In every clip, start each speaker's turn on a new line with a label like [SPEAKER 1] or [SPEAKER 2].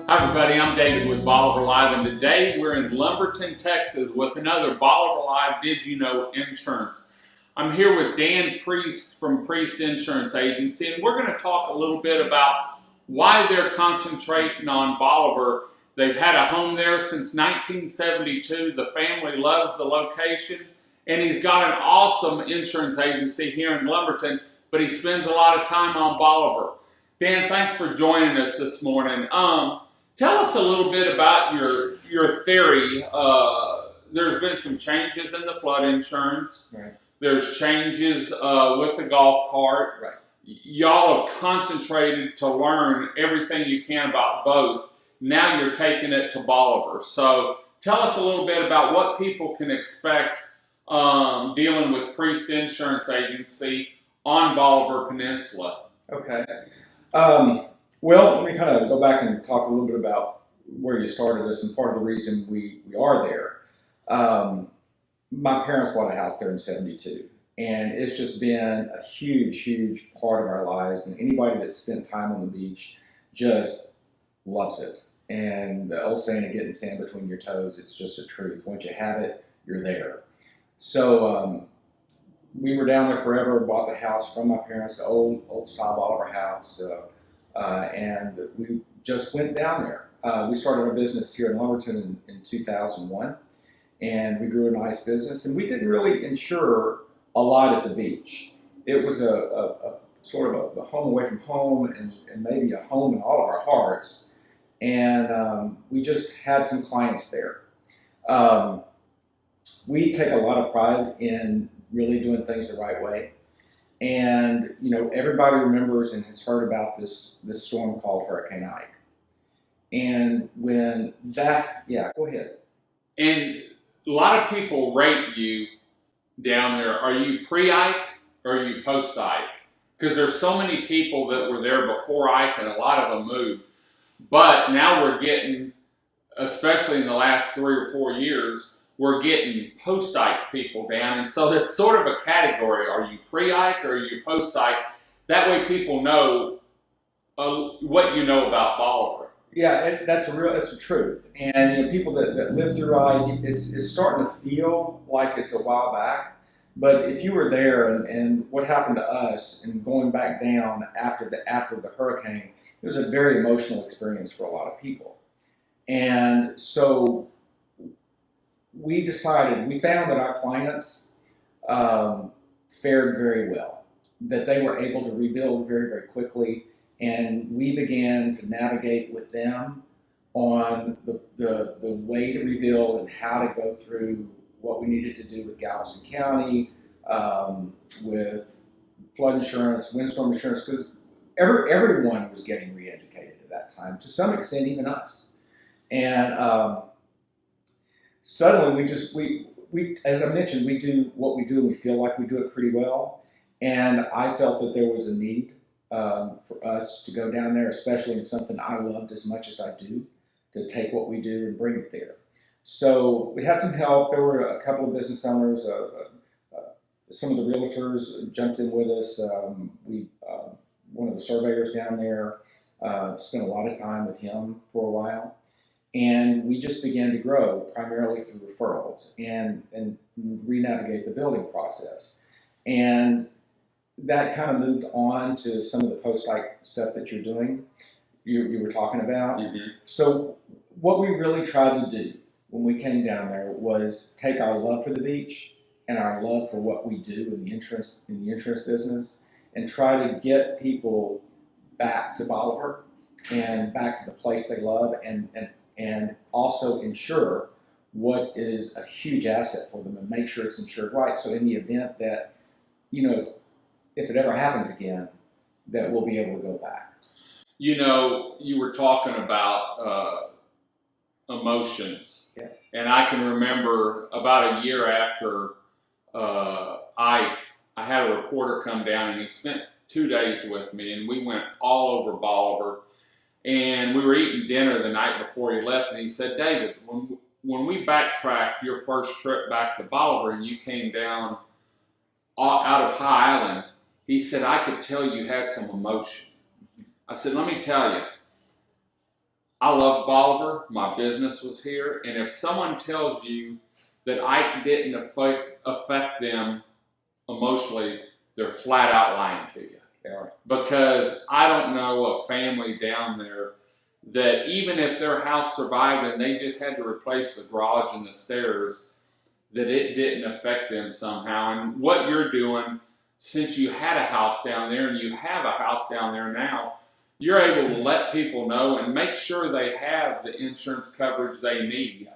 [SPEAKER 1] Hi everybody, I'm David with Bolivar Live, and today we're in Lumberton, Texas with another Bolivar Live Did You Know Insurance. I'm here with Dan Priest from Priest Insurance Agency, and we're going to talk a little bit about why they're concentrating on Bolivar. They've had a home there since 1972. The family loves the location, and he's got an awesome insurance agency here in Lumberton, but he spends a lot of time on Bolivar. Dan, thanks for joining us this morning. Tell us a little bit about your theory. There's been some changes in the flood insurance.
[SPEAKER 2] Right.
[SPEAKER 1] There's changes with the golf cart.
[SPEAKER 2] Right.
[SPEAKER 1] Y'all have concentrated to learn everything you can about both. Now you're taking it to Bolivar. So tell us a little bit about what people can expect dealing with Priest Insurance Agency on Bolivar Peninsula.
[SPEAKER 2] Okay. Well, let me kind of go back and talk a little bit about where you started this and part of the reason we are there. My parents bought a house there in '72, and it's just been a huge, huge part of our lives. And anybody that's spent time on the beach just loves it. And the old saying of getting sand between your toes, it's just the truth. Once you have it, you're there. So we were down there forever, bought the house from my parents, the old style Bolivar house. And we just went down there. We started our business here in Lumberton in 2001, and we grew a nice business. And we didn't really insure a lot at the beach. It was a sort of a home away from home, and maybe a home in all of our hearts. And we just had some clients there. We take a lot of pride in really doing things the right way. And, you know, everybody remembers and has heard about this storm called Hurricane Ike. And when that, yeah, go ahead.
[SPEAKER 1] And a lot of people rate you down there. Are you pre-Ike or are you post-Ike? Because there's so many people that were there before Ike, and a lot of them moved. But now we're getting, especially in the last 3 or 4 years, we're getting post-Ike people down, and so that's sort of a category. Are you pre-Ike or are you post-Ike? That way people know what you know about Bolivar.
[SPEAKER 2] Yeah, that's the truth. And you know, people that live through Ike, it's starting to feel like it's a while back. But if you were there and what happened to us and going back down after the hurricane, it was a very emotional experience for a lot of people. And so we found that our clients fared very well, that they were able to rebuild very, very quickly, and we began to navigate with them on the way to rebuild and how to go through what we needed to do with Galveston County, with flood insurance, windstorm insurance, because everyone was getting re-educated at that time, to some extent even us. And suddenly we as I mentioned, we do what we do and we feel like we do it pretty well. And I felt that there was a need for us to go down there, especially in something I loved as much as I do, to take what we do and bring it there. So we had some help. There were a couple of business owners, some of the realtors jumped in with us. One of the surveyors down there, spent a lot of time with him for a while. And we just began to grow primarily through referrals and re-navigate the building process. And that kind of moved on to some of the post-Ike stuff that you're doing, you were talking about.
[SPEAKER 1] Mm-hmm.
[SPEAKER 2] So what we really tried to do when we came down there was take our love for the beach and our love for what we do in the insurance business and try to get people back to Bolivar and back to the place they love, and also insure what is a huge asset for them and make sure it's insured right. So in the event that, you know, if it ever happens again, that we'll be able to go back.
[SPEAKER 1] You know, you were talking about emotions.
[SPEAKER 2] Yeah.
[SPEAKER 1] And I can remember about a year after I had a reporter come down, and he spent 2 days with me, and we went all over Bolivar. And we were eating dinner the night before he left, and he said, David, when we backtracked your first trip back to Bolivar and you came down out of High Island, he said, I could tell you had some emotion. I said, let me tell you, I love Bolivar. My business was here. And if someone tells you that Ike didn't affect them emotionally, they're flat out lying to you.
[SPEAKER 2] Yeah.
[SPEAKER 1] Because I don't know a family down there that even if their house survived and they just had to replace the garage and the stairs, that it didn't affect them somehow. And what you're doing, since you had a house down there and you have a house down there now, you're able to let people know and make sure they have the insurance coverage they need.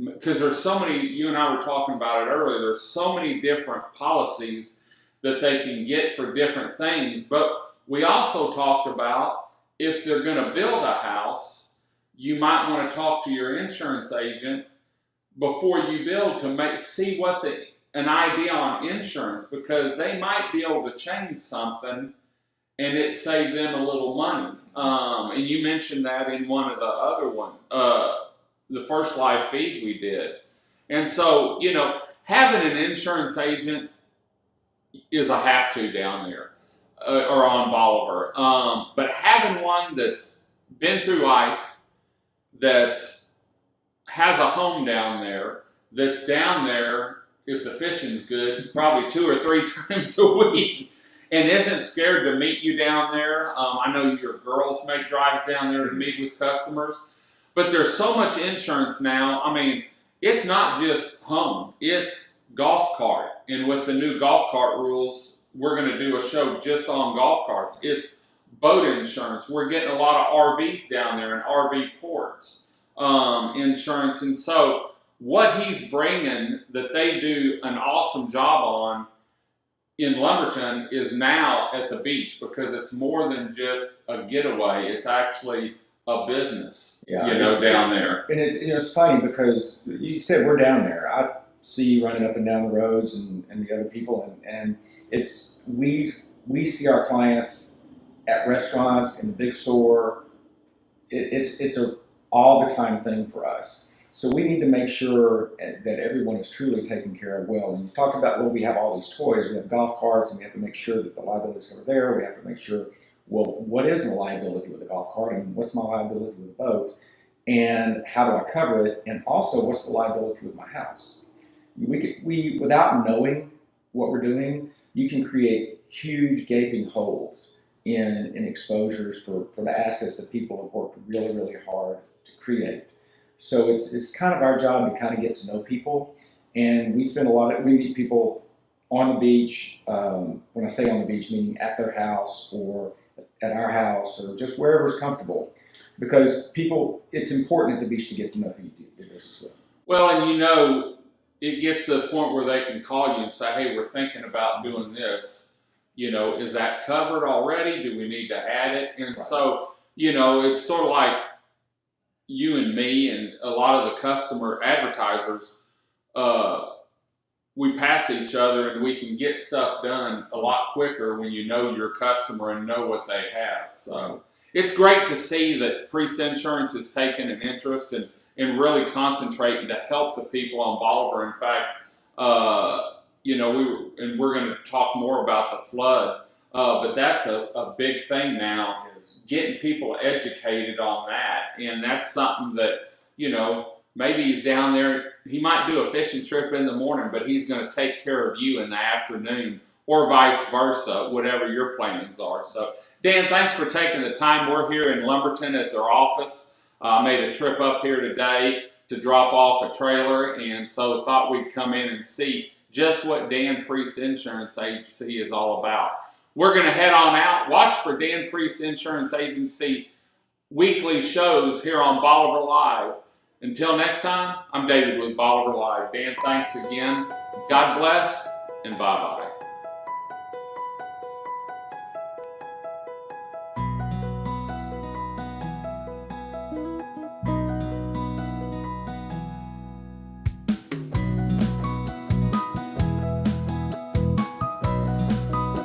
[SPEAKER 1] Because there's so many, you and I were talking about it earlier, there's so many different policies that they can get for different things. But we also talked about if they're going to build a house, you might want to talk to your insurance agent before you build to see what an idea on insurance, because they might be able to change something and it saved them a little money. And you mentioned that in one of the other the first live feed we did. And so, you know, having an insurance agent is a have-to down there or on Bolivar. But having one that's been through Ike, has a home down there, that's down there, if the fishing's good, probably 2 or 3 times a week, and isn't scared to meet you down there. I know your girls make drives down there to meet with customers, but there's so much insurance now. I mean, it's not just home, it's golf cart. And with the new golf cart rules, we're going to do a show just on golf carts. It's boat insurance. We're getting a lot of RVs down there and RV ports insurance. And so what he's bringing that they do an awesome job on in Lumberton is now at the beach, because it's more than just a getaway. It's actually a business, down there.
[SPEAKER 2] And it's funny because you said we're down there. I see you running up and down the roads and the other people, and it's we see our clients at restaurants, in the big store. It's a all the time thing for us. So we need to make sure that everyone is truly taken care of well. And you talked about, well, we have all these toys, we have golf carts, and we have to make sure that the liabilities are there. We have to make sure, well, what is the liability with a golf cart, and what's my liability with a boat, and how do I cover it, and also what's the liability with my house? We without knowing what we're doing, you can create huge gaping holes in exposures for the assets that people have worked really, really hard to create. So it's kind of our job to kind of get to know people, and we meet people on the beach. When I say on the beach, meaning at their house or at our house or just wherever's comfortable, because it's important at the beach to get to know who you do business with.
[SPEAKER 1] Well, and it gets to the point where they can call you and say, hey, we're thinking about doing this. Is that covered already? Do we need to add it? And
[SPEAKER 2] Right.
[SPEAKER 1] So, it's sort of like you and me and a lot of the customer advertisers, we pass each other and we can get stuff done a lot quicker when you know your customer and know what they have. So it's great to see that Priest Insurance is taking an interest and really concentrating to help the people on Bolivar. In fact, we're going to talk more about the flood, but that's a big thing now, is getting people educated on that. And that's something that, maybe he's down there, he might do a fishing trip in the morning, but he's going to take care of you in the afternoon, or vice versa, whatever your plans are. So, Dan, thanks for taking the time. We're here in Lumberton at their office. I made a trip up here today to drop off a trailer, and so thought we'd come in and see just what Dan Priest Insurance Agency is all about. We're going to head on out. Watch for Dan Priest Insurance Agency weekly shows here on Bolivar Live. Until next time, I'm David with Bolivar Live. Dan, thanks again. God bless, and bye-bye.